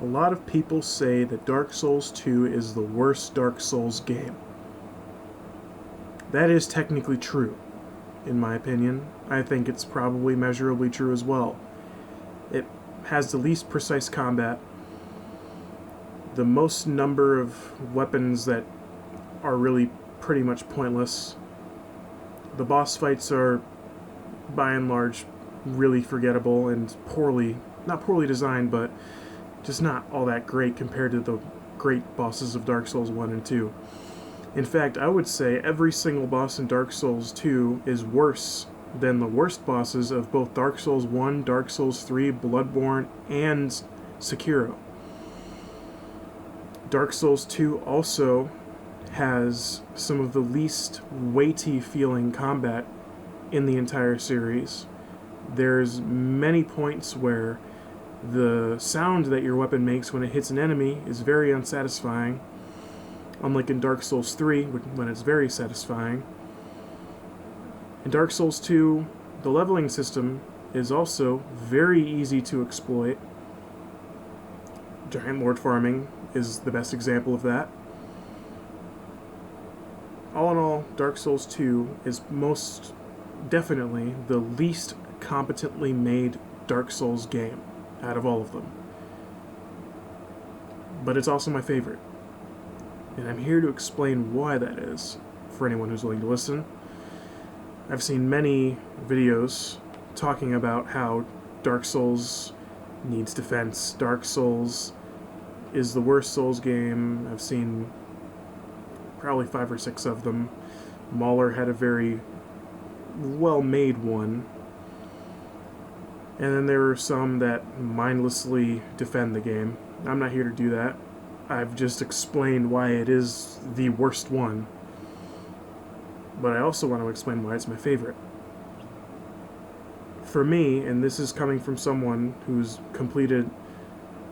A lot of people say that Dark Souls 2 is the worst Dark Souls game. That is technically true, in my opinion. I think it's probably measurably true as well. It has the least precise combat, the most number of weapons that are really pretty much pointless. The boss fights are, by and large, really forgettable and not poorly designed, but just not all that great compared to the great bosses of Dark Souls 1 and 2. In fact, I would say every single boss in Dark Souls 2 is worse than the worst bosses of both Dark Souls 1, Dark Souls 3, Bloodborne, and Sekiro. Dark Souls 2 also has some of the least weighty feeling combat in the entire series. There's many points where the sound that your weapon makes when it hits an enemy is very unsatisfying, unlike in Dark Souls 3, when it's very satisfying. In Dark Souls 2, the leveling system is also very easy to exploit. Giant Lord farming is the best example of that. All in all, Dark Souls 2 is most definitely the least competently made Dark Souls game out of all of them. But it's also my favorite. And I'm here to explain why that is, for anyone who's willing to listen. I've seen many videos talking about how Dark Souls needs defense. Dark Souls is the worst Souls game. I've seen probably 5 or 6 of them. Mauler had a very well-made one. And then there are some that mindlessly defend the game. I'm not here to do that. I've just explained why it is the worst one. But I also want to explain why it's my favorite. For me, and this is coming from someone who's completed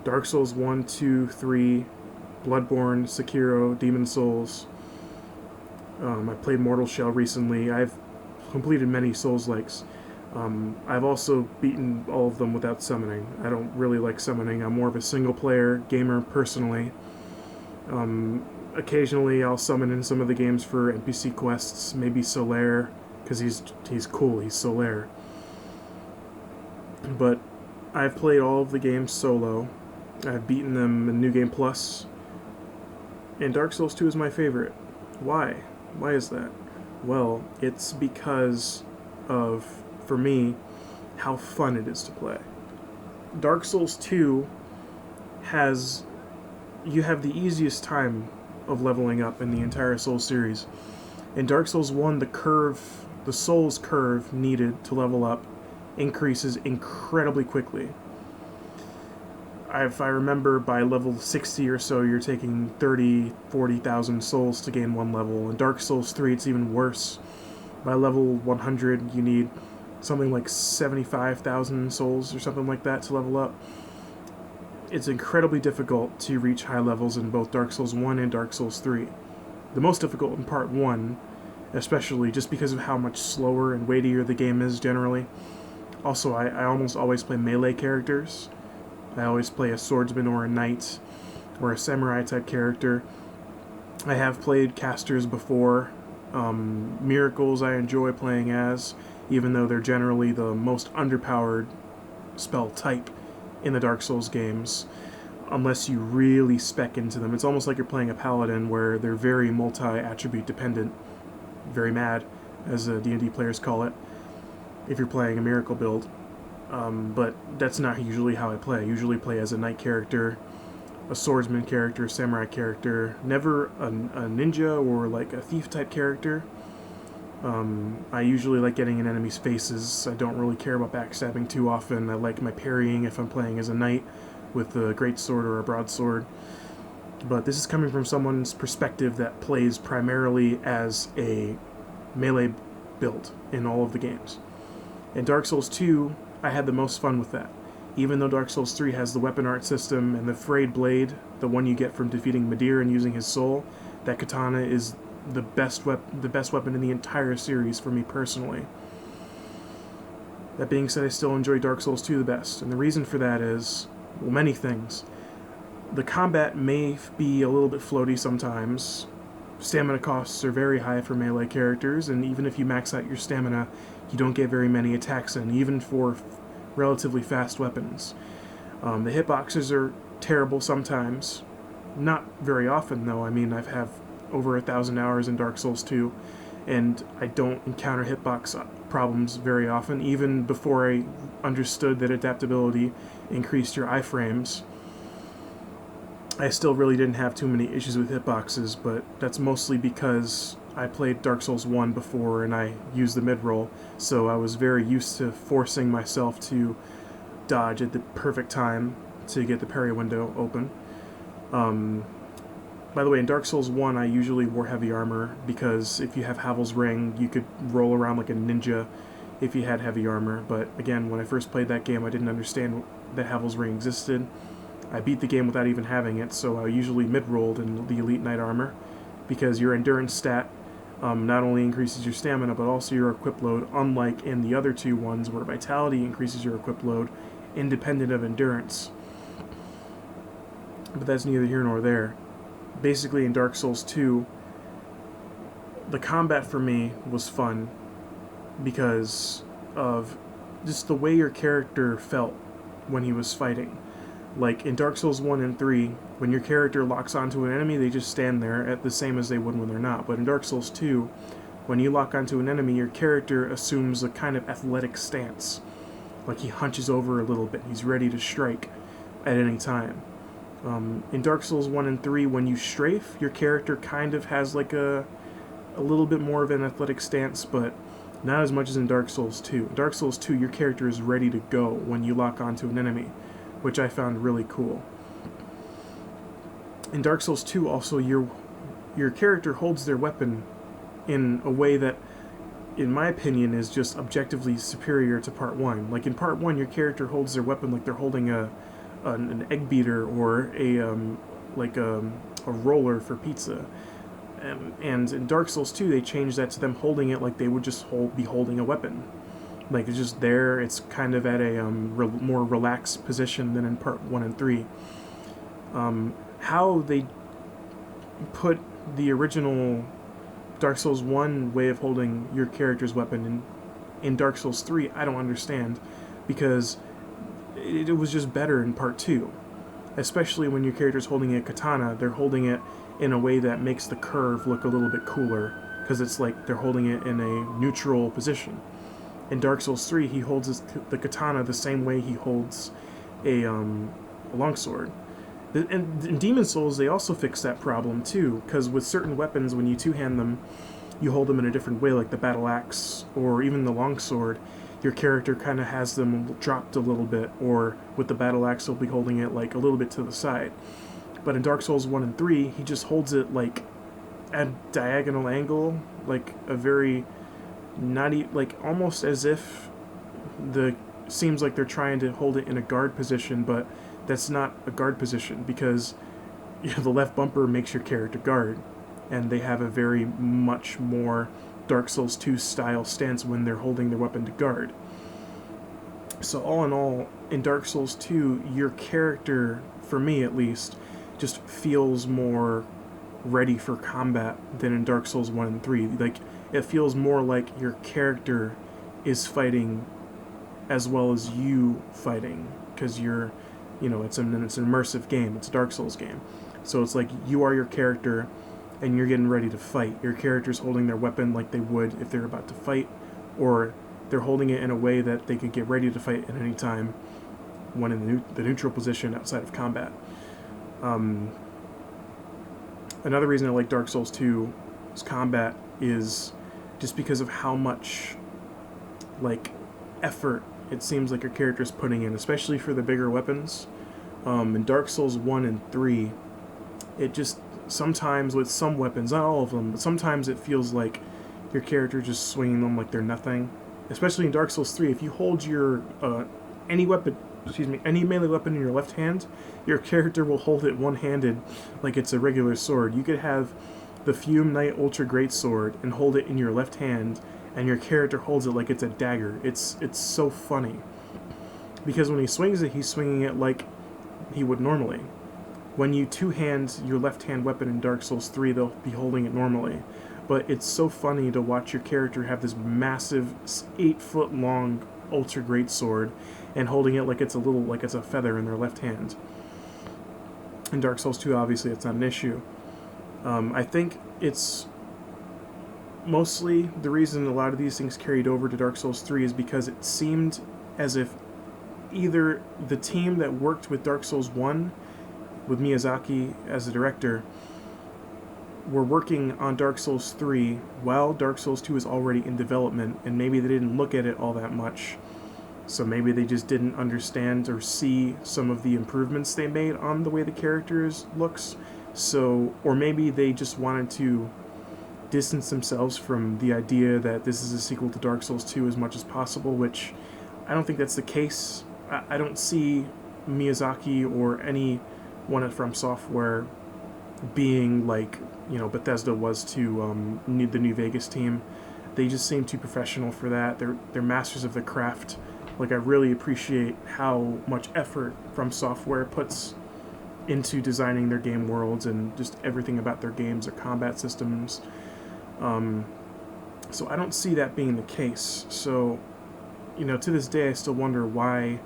Dark Souls 1, 2, 3, Bloodborne, Sekiro, Demon Souls. I played Mortal Shell recently. I've completed many Souls-likes. I've also beaten all of them without summoning. I don't really like summoning. I'm more of a single-player gamer personally. Occasionally I'll summon in some of the games for NPC quests, maybe Solaire, because he's cool, he's Solaire. But I've played all of the games solo. I've beaten them in New Game Plus. And Dark Souls 2 is my favorite. Why? Why is that? Well, it's because of, for me, how fun it is to play. Dark Souls 2 you have the easiest time of leveling up in the entire Souls series. In Dark Souls 1, the Souls curve needed to level up increases incredibly quickly. If I remember, by level 60 or so, you're taking 30, 40,000 souls to gain one level. In Dark Souls 3, it's even worse. By level 100, you need something like 75,000 souls or something like that to level up. It's incredibly difficult to reach high levels in both Dark Souls 1 and Dark Souls 3. The most difficult in Part 1, especially just because of how much slower and weightier the game is generally. Also, I almost always play melee characters. I always play a swordsman or a knight or a samurai type character. I have played casters before. Miracles I enjoy playing as, even though they're generally the most underpowered spell type in the Dark Souls games, unless you really spec into them. It's almost like you're playing a paladin where they're very multi-attribute dependent, very mad, as D&D players call it, if you're playing a miracle build. But that's not usually how I play. I usually play as a knight character, a swordsman character, samurai character, never a ninja or like a thief type character. I usually like getting in enemies' faces. I don't really care about backstabbing too often. I like my parrying if I'm playing as a knight with a greatsword or a broadsword. But this is coming from someone's perspective that plays primarily as a melee build in all of the games. In Dark Souls 2, I had the most fun with that. Even though Dark Souls 3 has the weapon art system and the frayed blade, the one you get from defeating Midir and using his soul, that katana is the best weapon in the entire series for me personally. That being said, I still enjoy Dark Souls 2 the best, and the reason for that is, well, many things. The combat may be a little bit floaty sometimes. Stamina costs are very high for melee characters, and even if you max out your stamina, you don't get very many attacks in, even for relatively fast weapons. The hitboxes are terrible sometimes. Not very often, though. I mean, I've had over 1,000 hours in Dark Souls 2, and I don't encounter hitbox problems very often, even before I understood that adaptability increased your iframes. I still really didn't have too many issues with hitboxes, but that's mostly because I played Dark Souls 1 before and I used the mid-roll, so I was very used to forcing myself to dodge at the perfect time to get the parry window open. By the way, in Dark Souls 1, I usually wore heavy armor, because if you have Havel's Ring, you could roll around like a ninja if you had heavy armor, but again, when I first played that game, I didn't understand that Havel's Ring existed. I beat the game without even having it, so I usually mid-rolled in the Elite Knight armor, because your endurance stat not only increases your stamina, but also your equip load, unlike in the other two ones where Vitality increases your equip load independent of endurance. But that's neither here nor there. Basically, in Dark Souls 2, the combat for me was fun because of just the way your character felt when he was fighting. Like in Dark Souls 1 and 3, when your character locks onto an enemy, they just stand there at the same as they would when they're not. But in Dark Souls 2, when you lock onto an enemy, your character assumes a kind of athletic stance. Like he hunches over a little bit, he's ready to strike at any time. In Dark Souls 1 and 3, when you strafe, your character kind of has like a little bit more of an athletic stance, but not as much as in Dark Souls 2. In Dark Souls 2, your character is ready to go when you lock onto an enemy, which I found really cool. In Dark Souls 2, also, your character holds their weapon in a way that, in my opinion, is just objectively superior to Part 1. Like, in Part 1, your character holds their weapon like they're holding an egg beater or a roller for pizza. And in Dark Souls 2, they changed that to them holding it like they would just be holding a weapon. Like, it's just there, it's kind of at a more relaxed position than in Part 1 and 3. How they put the original Dark Souls 1 way of holding your character's weapon in Dark Souls 3, I don't understand, because it was just better in Part 2. Especially when your character's holding a katana, they're holding it in a way that makes the curve look a little bit cooler, because it's like they're holding it in a neutral position. In Dark Souls 3, he holds the katana the same way he holds a longsword. And in Demon Souls, they also fixed that problem too, because with certain weapons, when you two-hand them, you hold them in a different way, like the battle axe or even the longsword. Your character kind of has them dropped a little bit, or with the battle axe, he'll be holding it like a little bit to the side. But in Dark Souls 1 and 3, he just holds it like at a diagonal angle, like a very like almost as if seems like they're trying to hold it in a guard position, but that's not a guard position, because the left bumper makes your character guard, and they have a very much more Dark Souls 2 style stance when they're holding their weapon to guard. So all in all, in Dark Souls 2, your character, for me at least, just feels more ready for combat than in Dark Souls 1 and 3. Like, it feels more like your character is fighting as well as you fighting, because you're, it's an immersive game. It's a Dark Souls game. So it's like you are your character, and you're getting ready to fight. Your character's holding their weapon like they would if they're about to fight, or they're holding it in a way that they could get ready to fight at any time when in the neutral position outside of combat. Another reason I like Dark Souls 2's combat is just because of how much effort it seems like your character's putting in, especially for the bigger weapons. In Dark Souls 1 and 3, it just sometimes with some weapons, not all of them, but sometimes it feels like your character just swinging them like they're nothing. Especially in Dark Souls 3, if you hold your any melee weapon in your left hand, your character will hold it one-handed like it's a regular sword. You could have the Fume Knight Ultra Great Sword and hold it in your left hand, and your character holds it like it's a dagger. It's so funny, because when he swings it, he's swinging it like he would normally. When you two-hand your left-hand weapon in Dark Souls 3, they'll be holding it normally. But it's so funny to watch your character have this massive 8-foot-long ultra great sword and holding it like it's a feather in their left hand. In Dark Souls 2, obviously, it's not an issue. I think it's mostly the reason a lot of these things carried over to Dark Souls 3 is because it seemed as if either the team that worked with Dark Souls 1, with Miyazaki as the director, were working on Dark Souls 3 while Dark Souls 2 is already in development, and maybe they didn't look at it all that much. So maybe they just didn't understand or see some of the improvements they made on the way the characters looks. So, or maybe they just wanted to distance themselves from the idea that this is a sequel to Dark Souls 2 as much as possible, which I don't think that's the case. I don't see Miyazaki or anyone at From Software being like, Bethesda was to the New Vegas team. They just seem too professional for that. They're masters of the craft. Like, I really appreciate how much effort From Software puts into designing their game worlds and just everything about their games, their combat systems. So I don't see that being the case. So, to this day, I still wonder why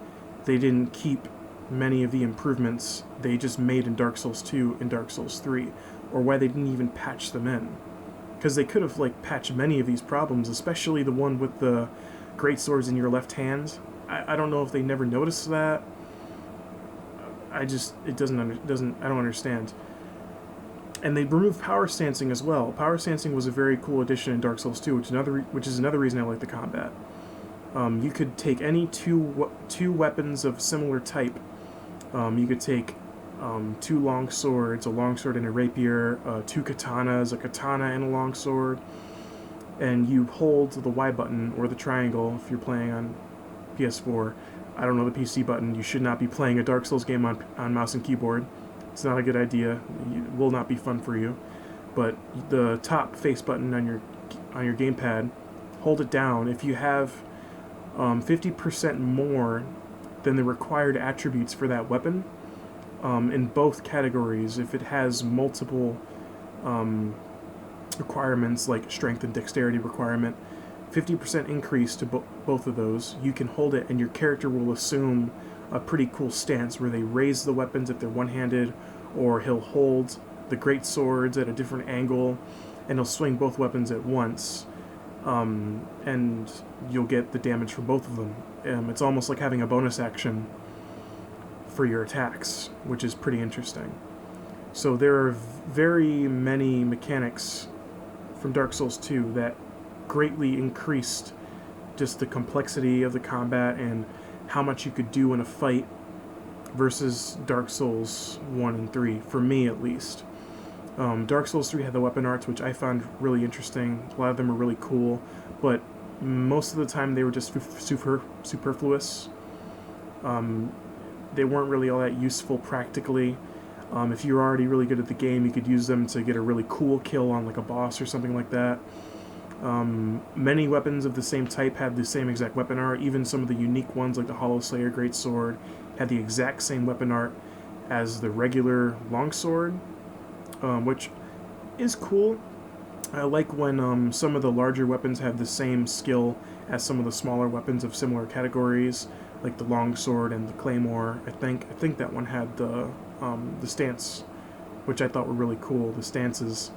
they didn't keep many of the improvements they just made in Dark Souls 2 and Dark Souls 3, or why they didn't even patch them in. Because they could have, patched many of these problems, especially the one with the great swords in your left hand. I don't know if they never noticed that. I don't understand. And they removed power stancing as well. Power stancing was a very cool addition in Dark Souls 2, which is another reason I like the combat. You could take any two weapons of similar type. You could take two long swords, a longsword and a rapier, two katanas, a katana and a longsword, and you hold the Y button or the triangle if you're playing on PS4. I don't know the PC button. You should not be playing a Dark Souls game on mouse and keyboard. It's not a good idea. It will not be fun for you. But the top face button on your gamepad, hold it down. If you have 50% more than the required attributes for that weapon, in both categories, if it has multiple requirements like strength and dexterity requirement, 50% increase to both of those, you can hold it and your character will assume a pretty cool stance where they raise the weapons if they're one-handed, or he'll hold the great swords at a different angle and he'll swing both weapons at once, and you'll get the damage for both of them. It's almost like having a bonus action for your attacks, which is pretty interesting. So there are very many mechanics from Dark Souls 2 that greatly increased just the complexity of the combat and how much you could do in a fight versus Dark Souls 1 and 3, for me at least. Dark Souls 3 had the weapon arts, which I found really interesting. A lot of them were really cool, but most of the time they were just superfluous. They weren't really all that useful practically. If you were already really good at the game, you could use them to get a really cool kill on a boss or something like that. Many weapons of the same type had the same exact weapon art. Even some of the unique ones, like the Hollow Slayer Greatsword, had the exact same weapon art as the regular longsword, which is cool. I like when some of the larger weapons have the same skill as some of the smaller weapons of similar categories, like the longsword and the claymore. I think that one had the stance, which I thought were really cool. The stances.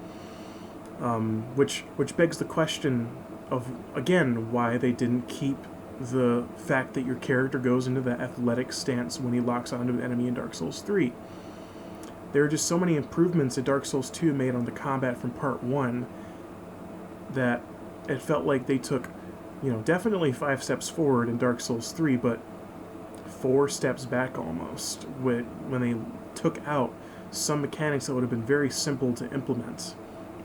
Which begs the question of, again, why they didn't keep the fact that your character goes into the athletic stance when he locks onto an enemy in Dark Souls 3. There are just so many improvements that Dark Souls 2 made on the combat from Part 1 that it felt like they took, definitely 5 steps forward in Dark Souls 3, but 4 steps back almost when they took out some mechanics that would have been very simple to implement.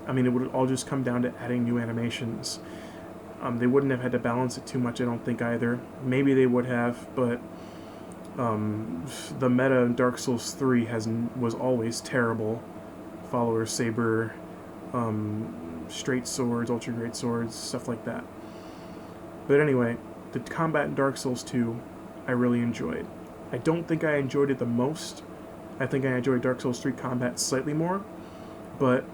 I mean, it would all just come down to adding new animations. They wouldn't have had to balance it too much, I don't think, either. Maybe they would have, but the meta in Dark Souls 3 was always terrible. Follower Saber, straight swords, ultra great swords, stuff like that. But anyway, the combat in Dark Souls 2, I really enjoyed. I don't think I enjoyed it the most I think I enjoy Dark Souls 3 combat slightly more, but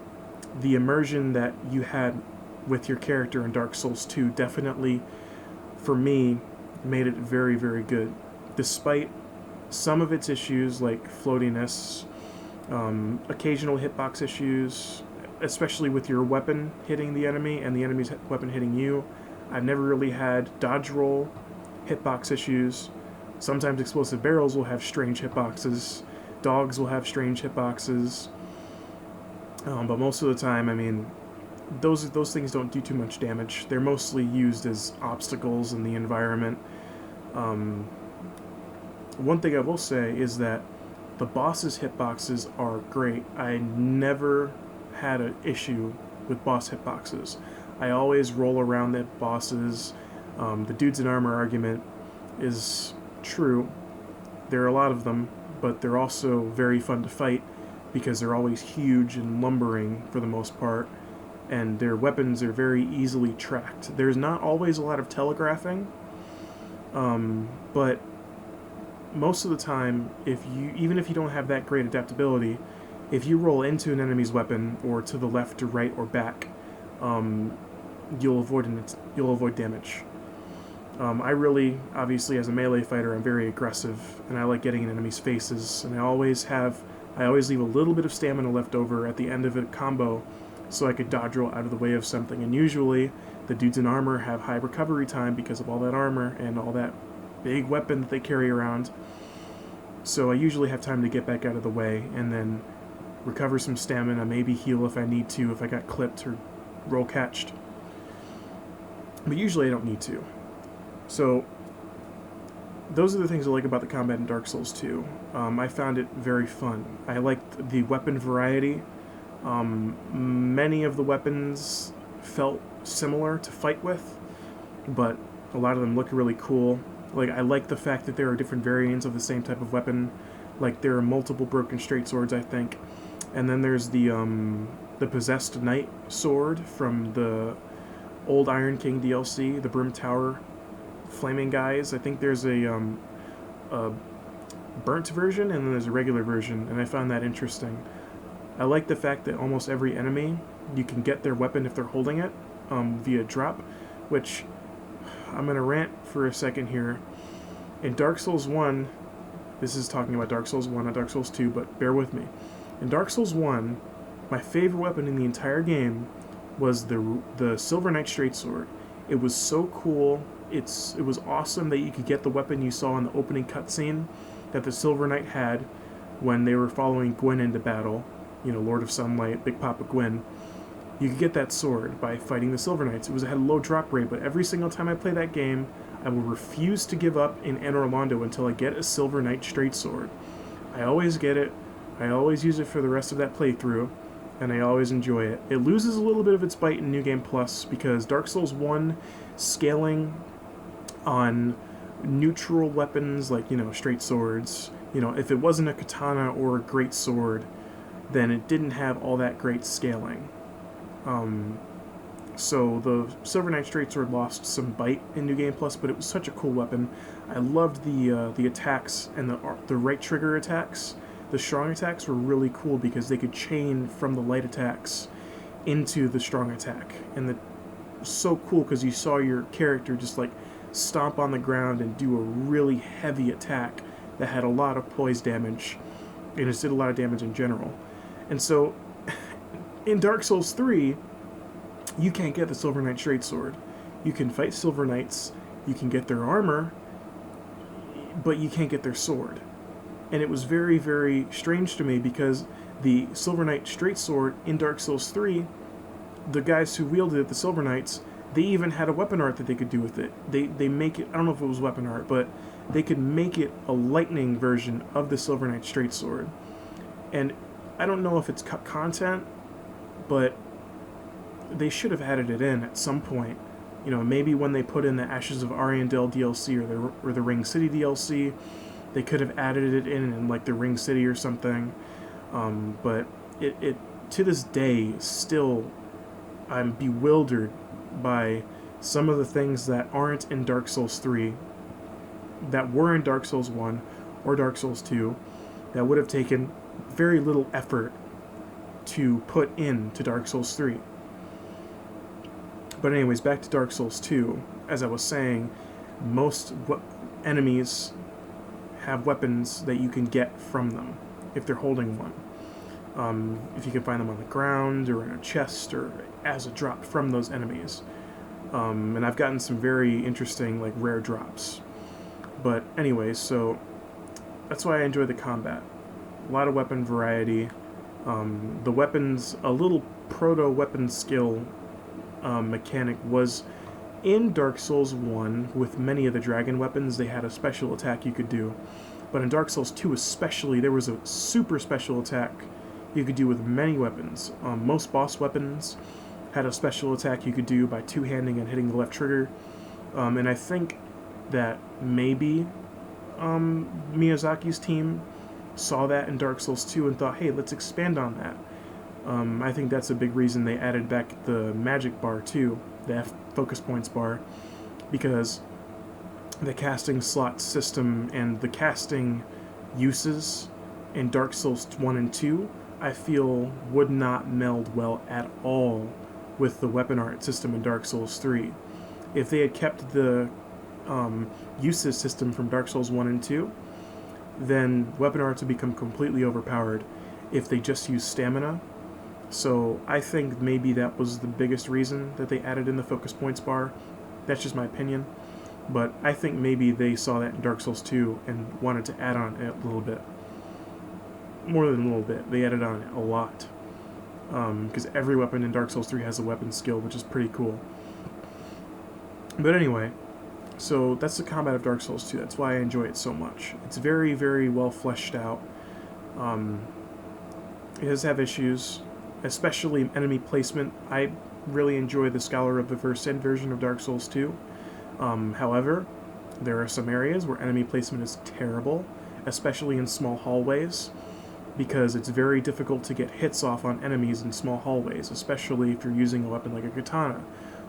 the immersion that you had with your character in Dark Souls 2 definitely, for me, made it very, very good. Despite some of its issues like floatiness, occasional hitbox issues, especially with your weapon hitting the enemy and the enemy's weapon hitting you. I've never really had dodge roll hitbox issues. Sometimes explosive barrels will have strange hitboxes. Dogs will have strange hitboxes. But most of the time, I mean, those things don't do too much damage. They're mostly used as obstacles in the environment. One thing I will say is that the boss's hitboxes are great. I never had an issue with boss hitboxes. I always roll around the bosses. The dudes in armor argument is true. There are a lot of them, but they're also very fun to fight because they're always huge and lumbering for the most part, and their weapons are very easily tracked. There's not always a lot of telegraphing, but most of the time, even if you don't have that great adaptability, if you roll into an enemy's weapon or to the left or right or back, you'll avoid damage. I really, obviously, as a melee fighter, I'm very aggressive, and I like getting in enemies' faces, and I always leave a little bit of stamina left over at the end of a combo so I could dodge roll out of the way of something. And usually, the dudes in armor have high recovery time because of all that armor and all that big weapon that they carry around. So I usually have time to get back out of the way and then recover some stamina, maybe heal if I need to, if I got clipped or roll catched. But usually I don't need to. So those are the things I like about the combat in Dark Souls 2. I found it very fun. I liked the weapon variety. Many of the weapons felt similar to fight with, but a lot of them look really cool. Like, I like the fact that there are different variants of the same type of weapon. Like, there are multiple broken straight swords, I think. And then there's the Possessed Knight sword from the old Iron King DLC, the Brim Tower flaming guys. I think there's a burnt version and then there's a regular version, and I found that interesting. I like the fact that almost every enemy, you can get their weapon if they're holding it via drop, which I'm going to rant for a second here. In Dark Souls 1, this is talking about Dark Souls 1, not Dark Souls 2, but bear with me. In Dark Souls 1, my favorite weapon in the entire game was the Silver Knight Straight Sword. It was so cool. It was awesome that you could get the weapon you saw in the opening cutscene that the Silver Knight had when they were following Gwyn into battle. You know, Lord of Sunlight, Big Papa Gwyn. You could get that sword by fighting the Silver Knights. It had a low drop rate, but every single time I play that game, I will refuse to give up in Anor Londo until I get a Silver Knight Straight Sword. I always get it. I always use it for the rest of that playthrough, and I always enjoy it. It loses a little bit of its bite in New Game Plus because Dark Souls 1 scaling on neutral weapons like, straight swords, if it wasn't a katana or a great sword, then it didn't have all that great scaling. So the Silver Knight Straight Sword lost some bite in New Game Plus, but it was such a cool weapon. I loved the attacks and the right trigger attacks. The strong attacks were really cool because they could chain from the light attacks into the strong attack, and it was so cool because you saw your character just like stomp on the ground and do a really heavy attack that had a lot of poise damage, and it did a lot of damage in general. And so in Dark Souls 3, you can't get the Silver Knight Straight Sword. You can fight Silver Knights, you can get their armor, but you can't get their sword. And it was very, very strange to me because the Silver Knight Straight Sword in Dark Souls 3, the guys who wielded it, the Silver Knights, they even had a weapon art that they could do with it. They make it, I don't know if it was weapon art, but they could make it a lightning version of the Silver Knight Straight Sword. And I don't know if it's cut content, but they should have added it in at some point. Maybe when they put in the Ashes of Ariandel DLC or the Ring City DLC, they could have added it in like the Ring City or something. But it to this day, still, I'm bewildered by some of the things that aren't in Dark Souls 3, that were in Dark Souls 1 or Dark Souls 2, that would have taken very little effort to put into Dark Souls 3. But anyways, back to Dark Souls 2. As I was saying, most enemies have weapons that you can get from them if they're holding one. If you can find them on the ground or in a chest or as a drop from those enemies. And I've gotten some very interesting, like, rare drops. But anyways, so that's why I enjoy the combat. A lot of weapon variety. The weapons, a little proto-weapon skill mechanic was in Dark Souls 1 with many of the dragon weapons. They had a special attack you could do. But in Dark Souls 2 especially, there was a super special attack you could do with many weapons. Most boss weapons had a special attack you could do by two-handing and hitting the left trigger. And I think that maybe Miyazaki's team saw that in Dark Souls 2 and thought, hey, let's expand on that. I think that's a big reason they added back the magic bar too, the focus points bar, because the casting slot system and the casting uses in Dark Souls 1 and 2, I feel would not meld well at all with the weapon art system in Dark Souls 3. If they had kept the uses system from Dark Souls 1 and 2, then weapon arts would become completely overpowered if they just used stamina. So I think maybe that was the biggest reason that they added in the focus points bar. That's just my opinion. But I think maybe they saw that in Dark Souls 2 and wanted to add on it a little bit. More than a little bit. They added on it a lot. Because every weapon in Dark Souls 3 has a weapon skill, which is pretty cool. But anyway, so that's the combat of Dark Souls 2. That's why I enjoy it so much. It's very, very well fleshed out. It does have issues, especially enemy placement. I really enjoy the Scholar of the First Sin version of Dark Souls 2. However, there are some areas where enemy placement is terrible, especially in small hallways, because it's very difficult to get hits off on enemies in small hallways, especially if you're using a weapon like a katana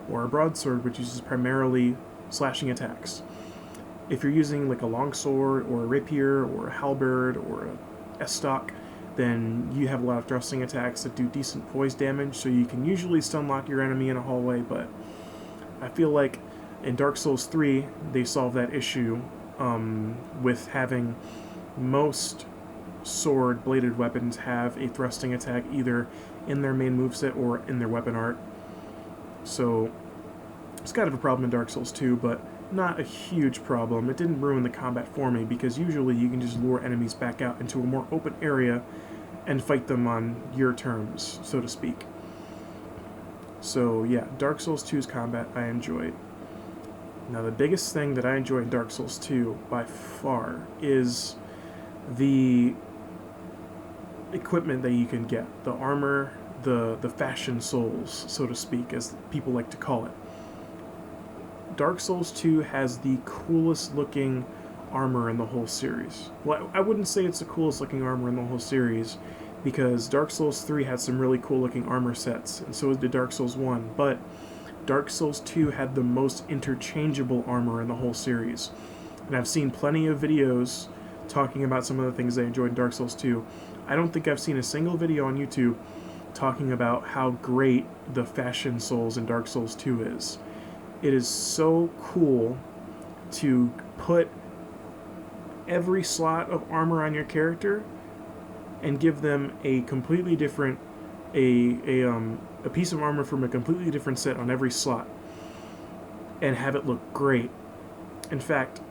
or a broadsword, which uses primarily slashing attacks. If you're using like a longsword or a rapier or a halberd or a estoc, then you have a lot of thrusting attacks that do decent poise damage, so you can usually stun lock your enemy in a hallway, but I feel like in Dark Souls 3, they solved that issue with having most sword-bladed weapons have a thrusting attack either in their main moveset or in their weapon art. So it's kind of a problem in Dark Souls 2, but not a huge problem. It didn't ruin the combat for me, because usually you can just lure enemies back out into a more open area and fight them on your terms, so to speak. So yeah, Dark Souls 2's combat I enjoyed. Now the biggest thing that I enjoy in Dark Souls 2 by far is the equipment that you can get, the armor, the fashion souls, so to speak, as people like to call it. Dark Souls 2 has the coolest looking armor in the whole series. Well, I wouldn't say it's the coolest looking armor in the whole series, because Dark Souls 3 had some really cool looking armor sets, and so did Dark Souls 1, but Dark Souls 2 had the most interchangeable armor in the whole series. And I've seen plenty of videos talking about some of the things I enjoyed in Dark Souls 2. I don't think I've seen a single video on YouTube talking about how great the fashion souls in Dark Souls 2 is. It is so cool to put every slot of armor on your character and give them a completely different, a piece of armor from a completely different set on every slot, and have it look great. In fact,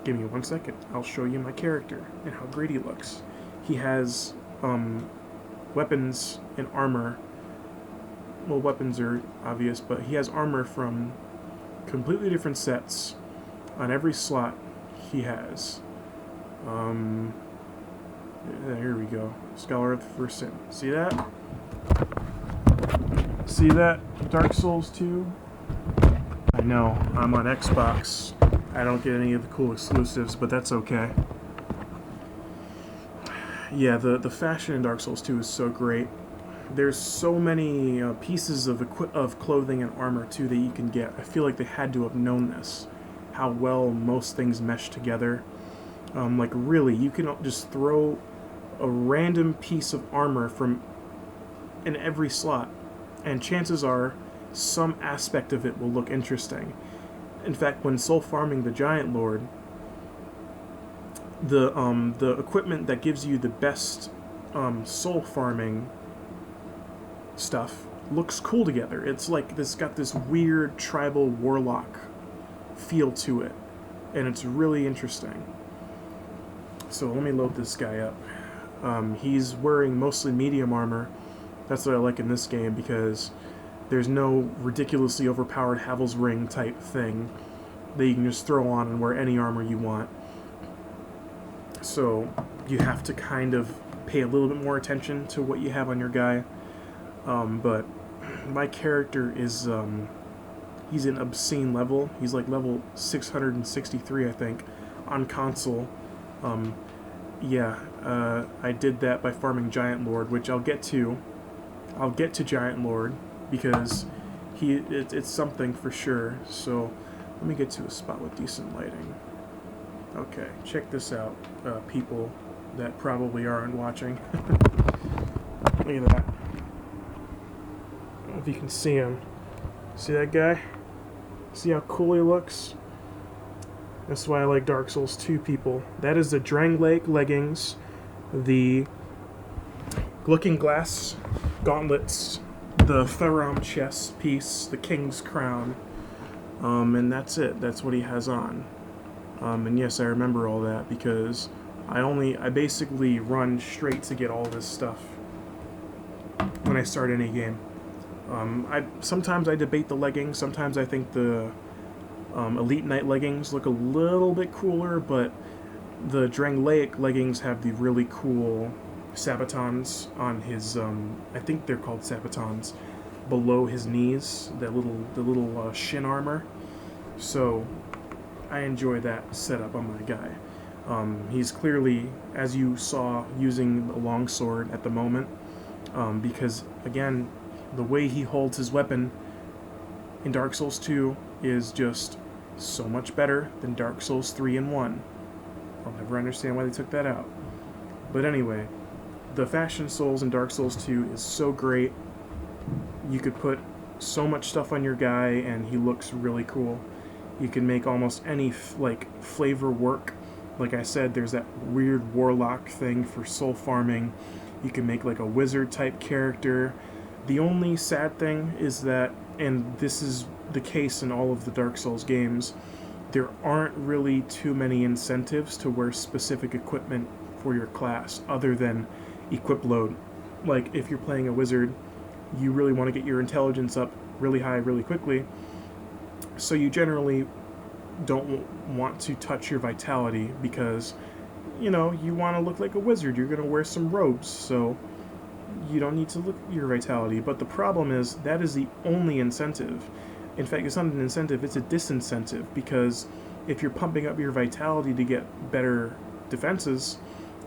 give me 1 second, I'll show you my character and how great he looks. He has weapons and armor. Well, weapons are obvious, but he has armor from completely different sets on every slot he has. Here we go. Scholar of the First Sin. See that? See that? Dark Souls 2? I know, I'm on Xbox. I don't get any of the cool exclusives, but that's okay. Yeah, the fashion in Dark Souls 2 is so great. There's so many pieces of clothing and armor, too, that you can get. I feel like they had to have known this, how well most things mesh together. Like, really, you can just throw a random piece of armor from in every slot, and chances are some aspect of it will look interesting. In fact, when soul farming the Giant Lord, the equipment that gives you the best soul farming stuff looks cool together. It's like this got this weird tribal warlock feel to it, and it's really interesting. So let me load this guy up. He's wearing mostly medium armor. That's what I like in this game, because there's no ridiculously overpowered Havel's Ring type thing that you can just throw on and wear any armor you want. So you have to kind of pay a little bit more attention to what you have on your guy. But my character is, he's an obscene level. He's like level 663, I think, on console. I did that by farming Giant Lord, which I'll get to. I'll get to Giant Lord, because it's something for sure. So let me get to a spot with decent lighting. Okay, check this out, people that probably aren't watching. Look at that. I don't know if you can see him. See that guy? See how cool he looks? That's why I like Dark Souls 2, people. That is the Drangleic leggings, the Looking Glass gauntlets, the Therum chest piece, the King's Crown, and that's it. That's what he has on. And yes, I remember all that, because I basically run straight to get all this stuff when I start any game. Sometimes I debate the leggings. Sometimes I think the Elite Knight leggings look a little bit cooler, but the Drangleic leggings have the really cool sabatons on his, I think they're called sabatons, below his knees, the little shin armor. So I enjoy that setup on my guy. He's clearly, as you saw, using a longsword at the moment, because again, the way he holds his weapon in Dark Souls 2 is just so much better than Dark Souls 3 and 1. I'll never understand why they took that out. But anyway, the Fashion Souls in Dark Souls 2 is so great. You could put so much stuff on your guy and he looks really cool. You can make almost any flavor work. Like I said, there's that weird warlock thing for soul farming. You can make like a wizard type character. The only sad thing is that, and this is the case in all of the Dark Souls games, there aren't really too many incentives to wear specific equipment for your class other than equip load. Like if you're playing a wizard, you really want to get your intelligence up really high really quickly, so you generally don't want to touch your vitality, because you want to look like a wizard. You're going to wear some robes, so you don't need to look at your vitality. But the problem is that is the only incentive. In fact, it's not an incentive, it's a disincentive, because if you're pumping up your vitality to get better defenses,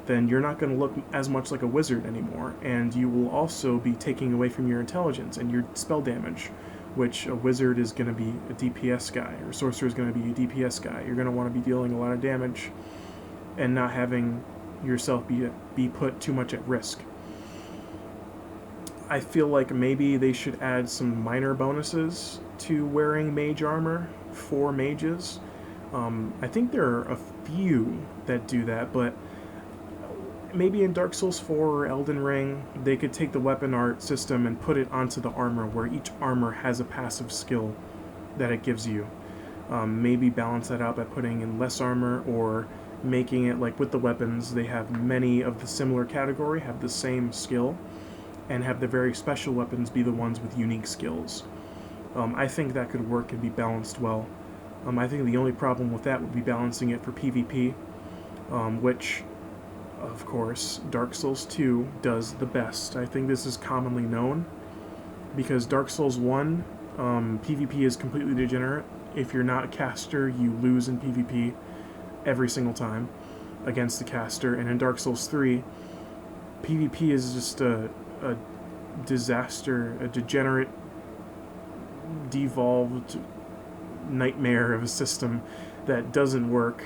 then you're not going to look as much like a wizard anymore, and you will also be taking away from your intelligence and your spell damage, which a wizard is going to be a DPS guy, or sorcerer is going to be a DPS guy. You're going to want to be dealing a lot of damage and not having yourself be put too much at risk. I feel like maybe they should add some minor bonuses to wearing mage armor for mages. I think there are a few that do that, but maybe in Dark Souls 4 or Elden Ring, they could take the weapon art system and put it onto the armor, where each armor has a passive skill that it gives you. Maybe balance that out by putting in less armor, or making it like with the weapons, they have many of the similar category have the same skill, and have the very special weapons be the ones with unique skills. I think that could work and be balanced well. I think the only problem with that would be balancing it for PvP, which, of course, Dark Souls 2 does the best. I think this is commonly known, because Dark Souls 1, PvP is completely degenerate. If you're not a caster, you lose in PvP every single time against the caster, and in Dark Souls 3, PvP is just a disaster, a degenerate, devolved nightmare of a system that doesn't work.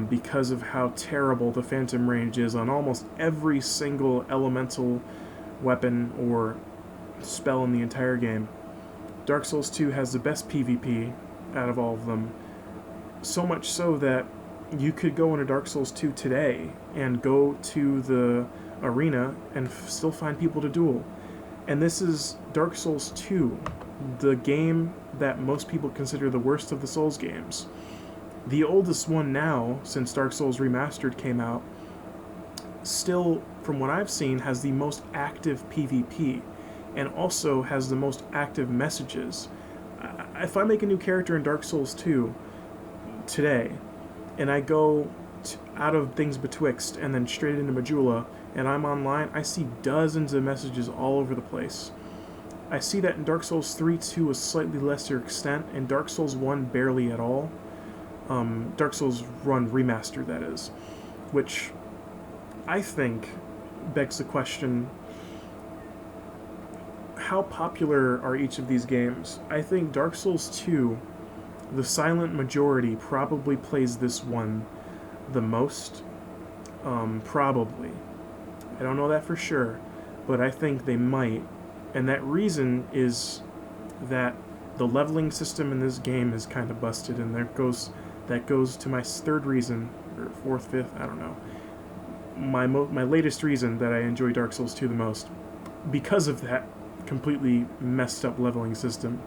because of how terrible the Phantom range is on almost every single elemental weapon or spell in the entire game. Dark Souls 2 has the best PvP out of all of them, so much so that you could go into Dark Souls 2 today and go to the arena and still find people to duel. And this is Dark Souls 2, the game that most people consider the worst of the Souls games. The oldest one now, since Dark Souls Remastered came out, still, from what I've seen, has the most active PvP, and also has the most active messages. If I make a new character in Dark Souls 2 today, and I go out of Things Betwixt and then straight into Majula, and I'm online, I see dozens of messages all over the place. I see that in Dark Souls 3 to a slightly lesser extent, and Dark Souls 1 barely at all. Dark Souls 1 Remastered, that is. Which I think begs the question, how popular are each of these games? I think Dark Souls 2, the silent majority, probably plays this one the most. Probably. I don't know that for sure, but I think they might. And that reason is that the leveling system in this game is kind of busted, and that goes to my third reason, or fourth, fifth, I don't know. My latest reason that I enjoy Dark Souls 2 the most, because of that completely messed up leveling system.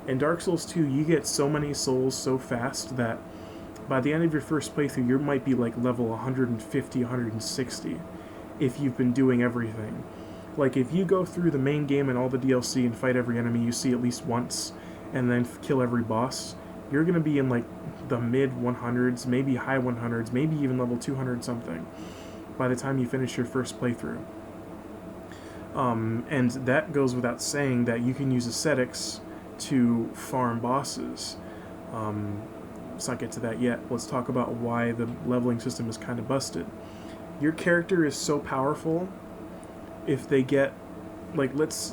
In Dark Souls 2, you get so many souls so fast that by the end of your first playthrough, you might be like level 150, 160, if you've been doing everything. Like, if you go through the main game and all the DLC and fight every enemy you see at least once, and then kill every boss, you're going to be in like the mid 100s, maybe high 100s, maybe even level 200 something by the time you finish your first playthrough. And that goes without saying that you can use ascetics to farm bosses. Let's not get to that yet. Let's talk about why the leveling system is kind of busted. Your character is so powerful. If they get, like, let's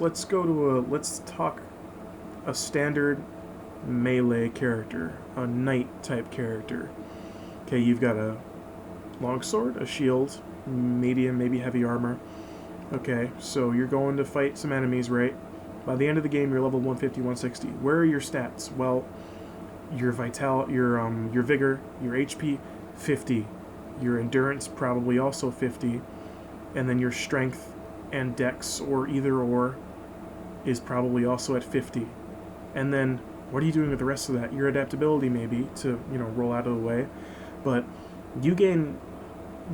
talk a standard melee character, a knight type character. Okay, you've got a longsword, a shield, medium, maybe heavy armor. Okay, so you're going to fight some enemies, right? By the end of the game, you're level 150, 160. Where are your stats? Well, your vigor, your HP, 50. Your endurance, probably also 50. And then your strength and dex, or either or, is probably also at 50. And then, what are you doing with the rest of that? Your adaptability, maybe, to, roll out of the way. But you gain...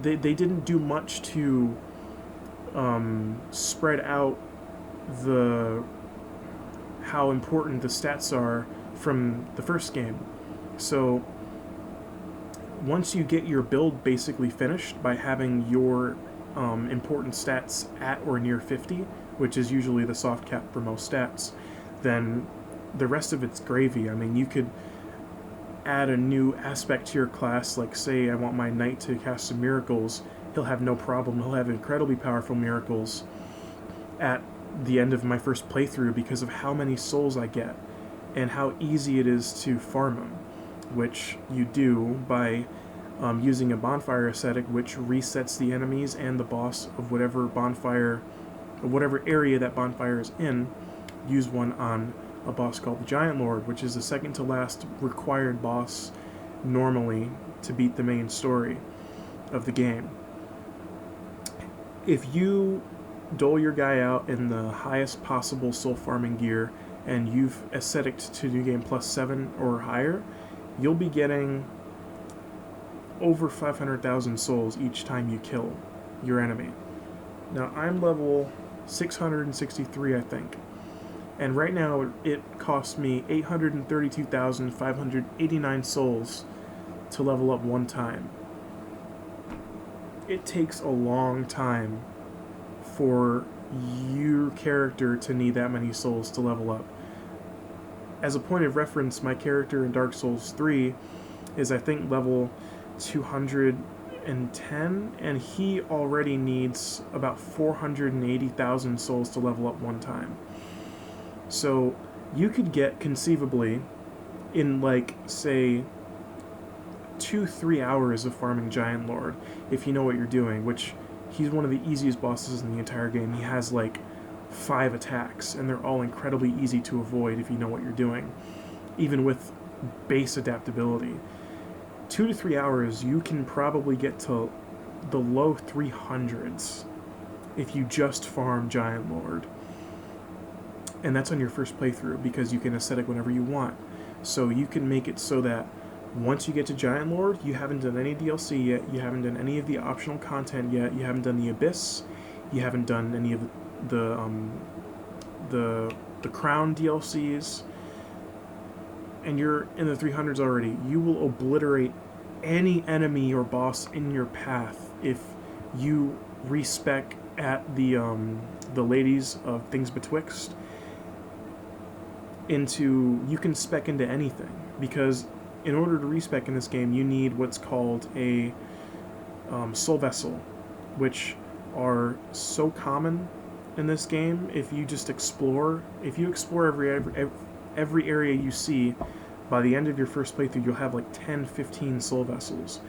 They didn't do much to spread out how important the stats are from the first game. So once you get your build basically finished by having your important stats at or near 50, which is usually the soft cap for most stats, then the rest of it's gravy. I mean, you could add a new aspect to your class, like say I want my knight to cast some miracles. He'll have no problem. He'll have incredibly powerful miracles at the end of my first playthrough because of how many souls I get and how easy it is to farm them, which you do by using a bonfire ascetic, which resets the enemies and the boss of whatever area that bonfire is in. Use one on a boss called the Giant Lord, which is the second to last required boss normally to beat the main story of the game. If you dole your guy out in the highest possible soul farming gear and you've asceticed to New Game Plus 7 or higher, you'll be getting over 500,000 souls each time you kill your enemy. Now, I'm level 663, I think. And right now, it costs me 832,589 souls to level up one time. It takes a long time for your character to need that many souls to level up. As a point of reference, my character in Dark Souls 3 is, I think, level 210, and he already needs about 480,000 souls to level up one time. So you could get, conceivably, in, like, say, 2-3 hours of farming Giant Lord if you know what you're doing, which he's one of the easiest bosses in the entire game. He has like 5 attacks, and they're all incredibly easy to avoid if you know what you're doing, even with base adaptability. 2 to 3 hours, you can probably get to the low 300s if you just farm Giant Lord. And that's on your first playthrough, because you can ascetic whenever you want. So you can make it so that once you get to Giant Lord, you haven't done any DLC yet, you haven't done any of the optional content yet, you haven't done the Abyss, you haven't done any of the Crown DLCs, and you're in the 300s already. You will obliterate any enemy or boss in your path if you respec at the Ladies of Things Betwixt. You can spec into anything, because in order to respec in this game, you need what's called a soul vessel, which are so common in this game. If you explore every area you see, by the end of your first playthrough, you'll have like 10-15 soul vessels,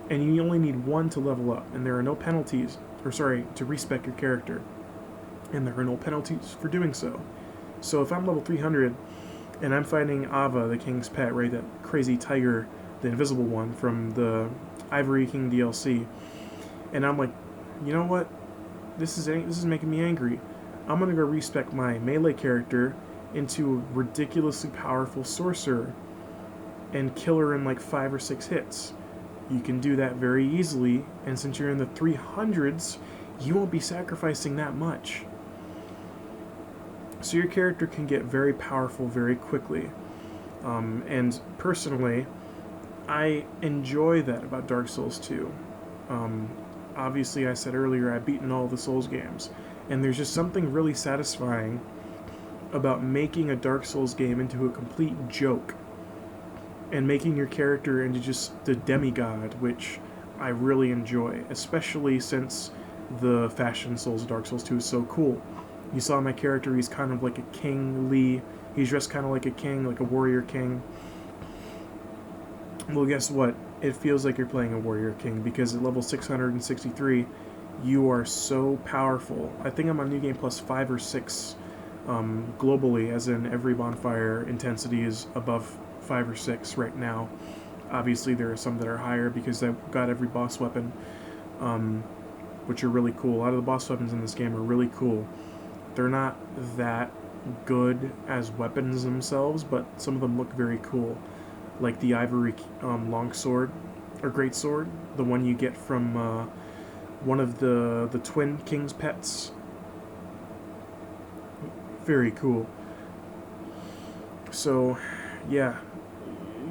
and you only need 1 to level up, and there are no penalties, to respec your character, and there are no penalties for doing so. So if I'm level 300 and I'm fighting Ava, the King's Pet, right, that crazy tiger, the invisible one from the Ivory King DLC, and I'm like, you know what, this is making me angry. I'm gonna go respec my melee character into a ridiculously powerful sorcerer and kill her in like 5 or 6 hits. You can do that very easily, and since you're in the 300s, you won't be sacrificing that much. So your character can get very powerful very quickly. And personally, I enjoy that about Dark Souls 2. Obviously, I said earlier, I've beaten all the Souls games, and there's just something really satisfying about making a Dark Souls game into a complete joke, and making your character into just the demigod, which I really enjoy, especially since the fashion Souls of Dark Souls 2 is so cool. You saw my character, he's kind of like a King Lee. He's dressed kind of like a king, like a warrior king. Well, guess what? It feels like you're playing a warrior king, because at level 663, you are so powerful. I think I'm on New Game Plus 5 or 6 globally, as in every bonfire intensity is above 5 or 6 right now. Obviously, there are some that are higher because I've got every boss weapon, which are really cool. A lot of the boss weapons in this game are really cool. They're not that good as weapons themselves, but some of them look very cool. Like the Ivory Longsword, or Greatsword, the one you get from one of the twin King's Pets. Very cool. So, yeah,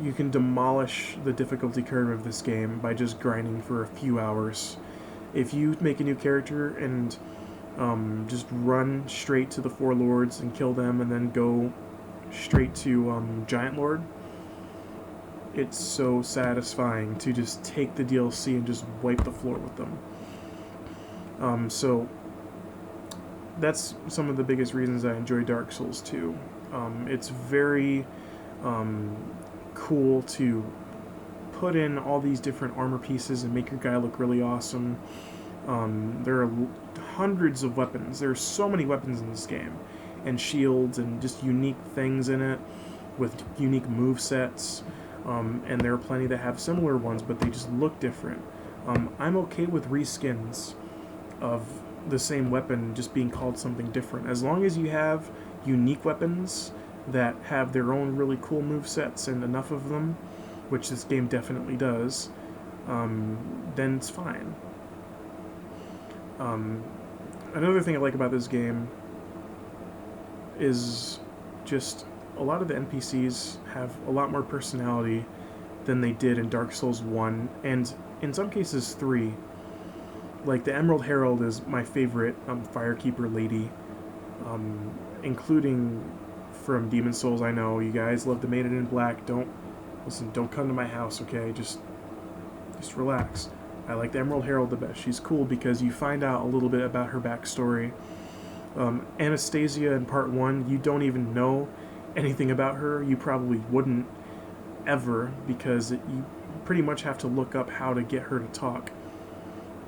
you can demolish the difficulty curve of this game by just grinding for a few hours. If you make a new character and just run straight to the 4 lords and kill them, and then go straight to Giant Lord, it's so satisfying to just take the DLC and just wipe the floor with them. So that's some of the biggest reasons I enjoy Dark Souls 2. It's very cool to put in all these different armor pieces and make your guy look really awesome. There are hundreds of weapons. There are so many weapons in this game, and shields, and just unique things in it with unique movesets. And there are plenty that have similar ones, but they just look different. I'm okay with reskins of the same weapon just being called something different. As long as you have unique weapons that have their own really cool movesets and enough of them, which this game definitely does, then it's fine. Another thing I like about this game is just a lot of the NPCs have a lot more personality than they did in Dark Souls 1, and in some cases 3. Like, the Emerald Herald is my favorite Firekeeper lady, including from Demon Souls. I know you guys love the Maiden in Black. Don't come to my house, okay? Just relax. I like the Emerald Herald the best. She's cool because you find out a little bit about her backstory. Anastasia in Part 1, you don't even know anything about her. You probably wouldn't ever, because pretty much have to look up how to get her to talk.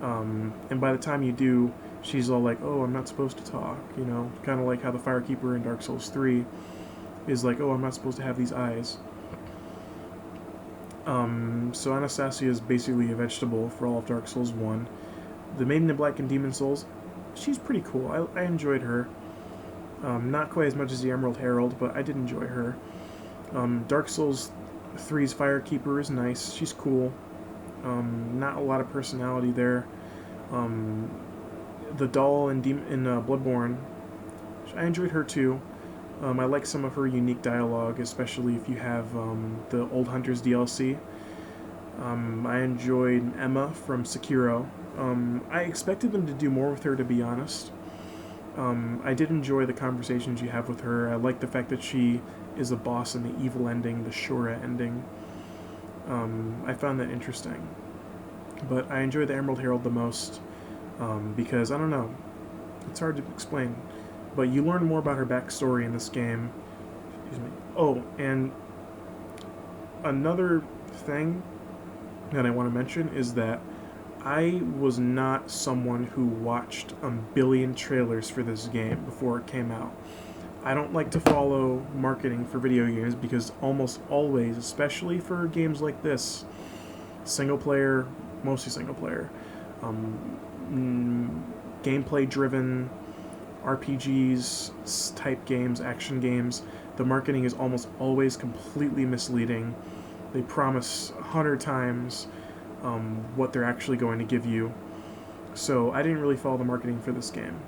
And by the time you do, she's all like, "Oh, I'm not supposed to talk," you know, kind of like how the Firekeeper in Dark Souls 3 is like, "Oh, I'm not supposed to have these eyes." So Anastasia is basically a vegetable for all of Dark Souls 1. The Maiden in Black and Demon Souls, she's pretty cool. I enjoyed her. Not quite as much as the Emerald Herald, but I did enjoy her. Dark Souls 3's Firekeeper is nice. She's cool. Not a lot of personality there. The doll in Bloodborne, I enjoyed her too. I like some of her unique dialogue, especially if you have the Old Hunters DLC. I enjoyed Emma from Sekiro. I expected them to do more with her, to be honest. I did enjoy the conversations you have with her. I like the fact that she is a boss in the evil ending, the Shura ending. I found that interesting. But I enjoy the Emerald Herald the most because, I don't know, it's hard to explain. But you learn more about her backstory in this game. Excuse me. Oh, and another thing that I want to mention is that I was not someone who watched a billion trailers for this game before it came out. I don't like to follow marketing for video games because almost always, especially for games like this, single player, mostly single player, gameplay driven RPGs type games, action games, the marketing is almost always completely misleading. They promise 100 times what they're actually going to give you. So I didn't really follow the marketing for this game.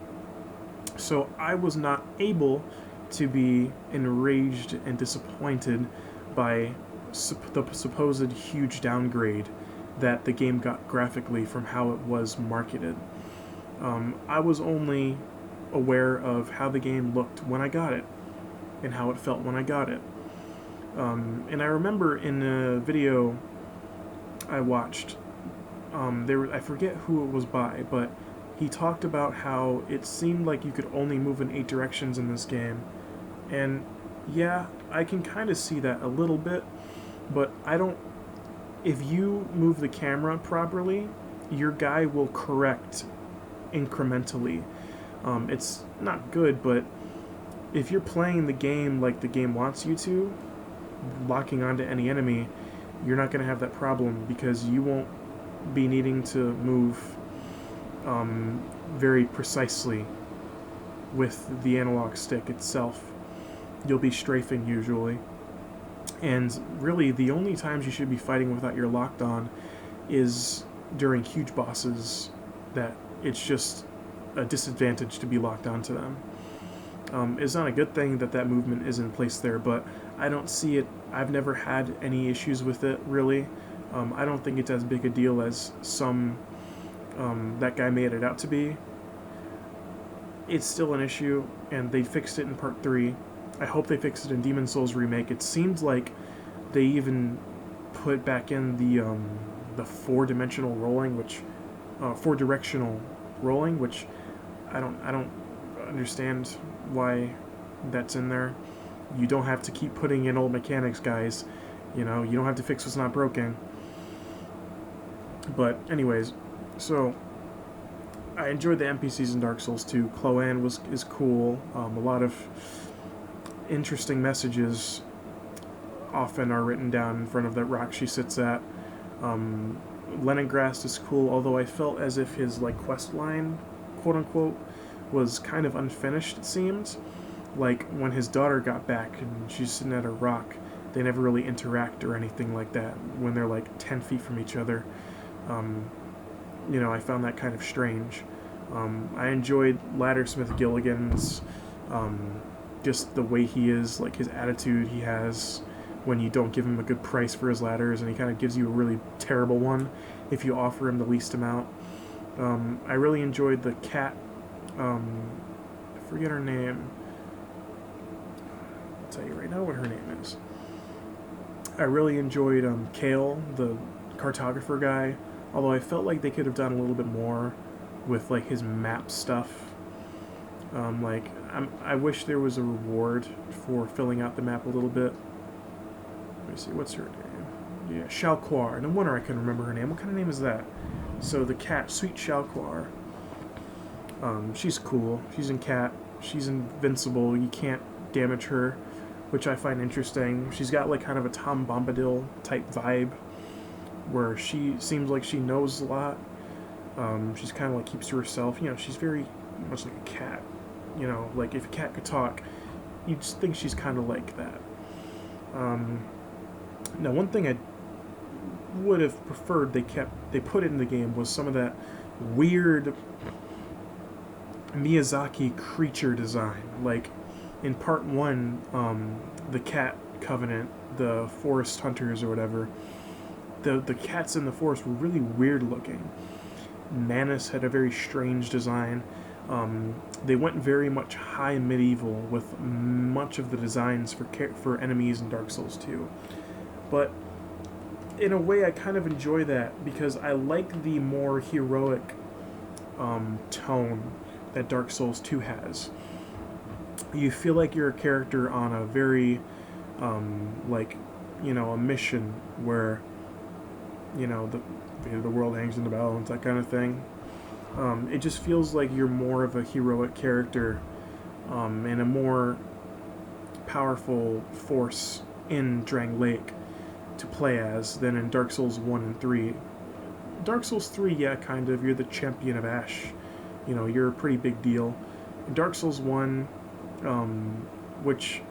So I was not able to be enraged and disappointed by the supposed huge downgrade that the game got graphically from how it was marketed. I was only aware of how the game looked when I got it and how it felt when I got it. And I remember in a video I watched, I forget who it was by, but he talked about how it seemed like you could only move in 8 directions in this game. And yeah, I can kind of see that a little bit, but I don't. If you move the camera properly, your guy will correct incrementally. It's not good, but if you're playing the game like the game wants you to, locking onto any enemy, you're not going to have that problem because you won't be needing to move very precisely with the analog stick itself. You'll be strafing usually. And really, the only times you should be fighting without your locked on is during huge bosses that it's just a disadvantage to be locked onto them. It's not a good thing that that movement is in place there, but I don't see it. I've never had any issues with it, really. I don't think it's as big a deal as some that guy made it out to be. It's still an issue, and they fixed it in Part 3. I hope they fix it in Demon Souls Remake. It seems like they even put back in the four-dimensional rolling, which four-directional rolling, which I don't understand why that's in there. You don't have to keep putting in old mechanics, guys. You know, you don't have to fix what's not broken. But anyways, so I enjoyed the NPCs in Dark Souls 2. Cloanne is cool. A lot of interesting messages often are written down in front of that rock she sits at. Leningrast is cool, although I felt as if his quest line, quote unquote, was kind of unfinished, it seemed. Like when his daughter got back and she's sitting at a rock, they never really interact or anything like that when they're 10 feet from each other. I found that kind of strange. I enjoyed Laddersmith Gilligan's just the way he is, his attitude he has when you don't give him a good price for his ladders, and he kind of gives you a really terrible one if you offer him the least amount. I really enjoyed the cat. I forget her name. I'll tell you right now what her name is. I really enjoyed Kale, the cartographer guy, although I felt like they could have done a little bit more with his map stuff. I wish there was a reward for filling out the map a little bit. Let me see, what's her name? yeah, Shalquar. No wonder I couldn't remember her name. What kind of name is that? So the cat, Sweet Shalquar. She's cool. She's in cat. She's invincible. You can't damage her, which I find interesting. She's got like kind of a Tom Bombadil type vibe, where she seems like she knows a lot. She's kind of like keeps to herself. You know, she's very much like a cat. You know, like if a cat could talk, you'd just think she's kind of like that. Now, one thing I would have preferred they put in the game was some of that weird Miyazaki creature design. Like in part one, the cat covenant, the forest hunters or whatever, the cats in the forest were really weird looking. Manus had a very strange design. They went very much high medieval with much of the designs for enemies in Dark Souls 2. But in a way, I kind of enjoy that because I like the more heroic tone that Dark Souls 2 has. You feel like you're a character on a very, a mission where, the world hangs in the balance, that kind of thing. It just feels like you're more of a heroic character and a more powerful force in Drang Lake to play as than in Dark Souls 1 and 3. Dark Souls 3, yeah, kind of. You're the champion of Ash. You're a pretty big deal. In Dark Souls 1, which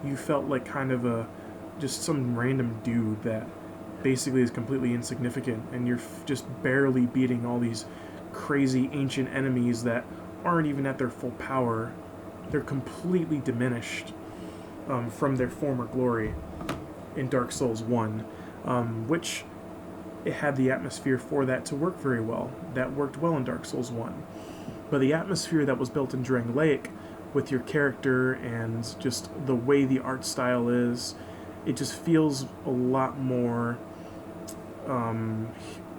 you felt like kind of just some random dude that basically is completely insignificant, and you're just barely beating all these crazy ancient enemies that aren't even at their full power. They're completely diminished from their former glory in Dark Souls 1, which it had the atmosphere for that to work very well. That worked well in Dark Souls 1. But the atmosphere that was built in Drang Lake with your character and just the way the art style is, it just feels a lot more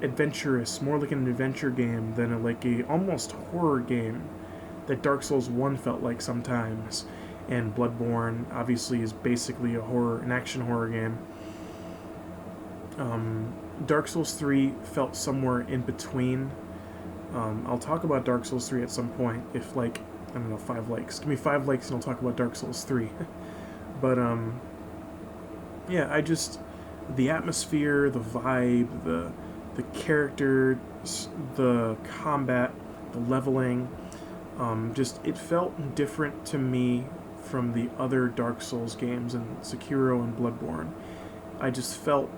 adventurous, more like an adventure game than a almost horror game that Dark Souls 1 felt like sometimes. And Bloodborne obviously is basically an action horror game. Dark Souls 3 felt somewhere in between. I'll talk about Dark Souls 3 at some point if 5 likes. Give me 5 likes and I'll talk about Dark Souls 3. But the atmosphere, the vibe, the characters, the combat, the leveling, it felt different to me from the other Dark Souls games and Sekiro and Bloodborne. I just felt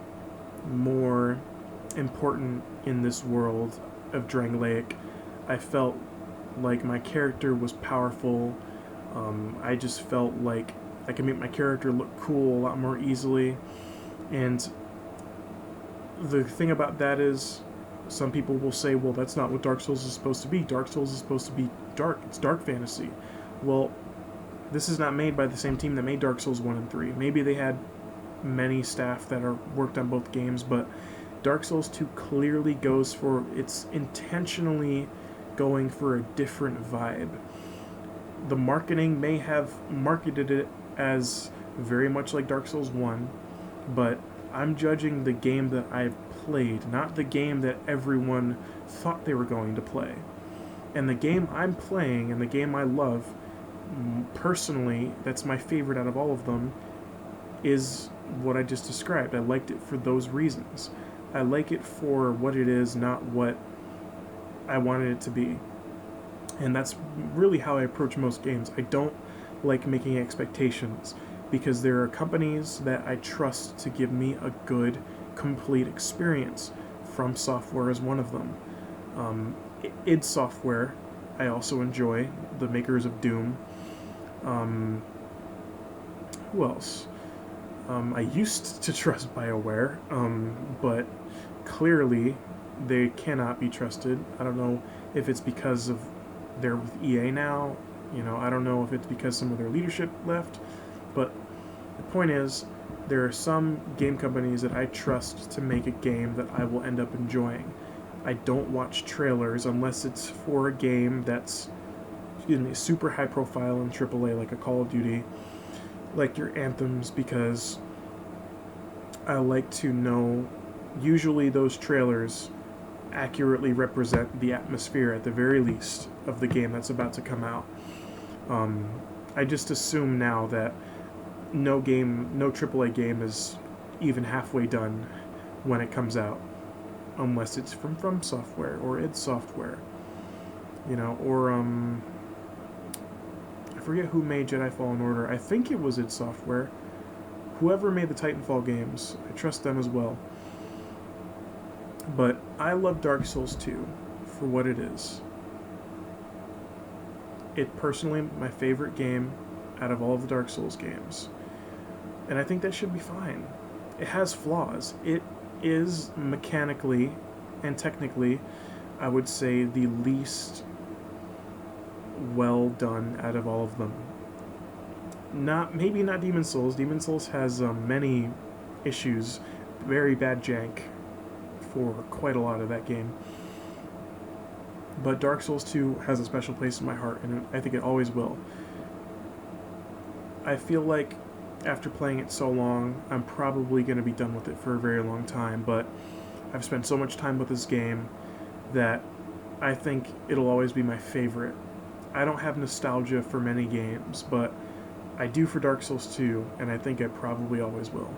more important in this world of Drang Lake. I felt like my character was powerful. I just felt like I could make my character look cool a lot more easily. And the thing about that is, some people will say, well, that's not what Dark Souls is supposed to be. Dark Souls is supposed to be dark. It's dark fantasy. Well, this is not made by the same team that made Dark Souls 1 and 3. Maybe they had many staff that worked on both games, but Dark Souls 2 clearly it's intentionally going for a different vibe. The marketing may have marketed it as very much like Dark Souls 1, but I'm judging the game that I've played, not the game that everyone thought they were going to play. And the game I'm playing and the game I love, personally, that's my favorite out of all of them, is what I just described. I liked it for those reasons. I like it for what it is, not what I wanted it to be. And that's really how I approach most games. I don't like making expectations, because there are companies that I trust to give me a good, complete experience. From Software is one of them. id Software I also enjoy, the makers of Doom. Who else? I used to trust BioWare, but clearly they cannot be trusted. I don't know if it's because they're with EA now. I don't know if it's because some of their leadership left, but the point is, there are some game companies that I trust to make a game that I will end up enjoying. I don't watch trailers unless it's for a game that's, super high profile in AAA, like a Call of Duty, like your Anthems, because I like to know, usually those trailers accurately represent the atmosphere, at the very least, of the game that's about to come out. Um, I just assume now that no AAA game is even halfway done when it comes out, unless it's from Software or id Software, or I forget who made Jedi Fallen Order. I think it was id Software. Whoever made the Titanfall games, I trust them as well. But I love Dark Souls 2 for what it is. It personally my favorite game out of all of the Dark Souls games. And I think that should be fine. It has flaws. It is mechanically and technically, I would say, the least well done out of all of them. Maybe not Demon's Souls. Demon's Souls has many issues, very bad jank for quite a lot of that game. But Dark Souls 2 has a special place in my heart, and I think it always will. I feel like after playing it so long, I'm probably going to be done with it for a very long time, but I've spent so much time with this game that I think it'll always be my favorite. I don't have nostalgia for many games, but I do for Dark Souls 2, and I think I probably always will.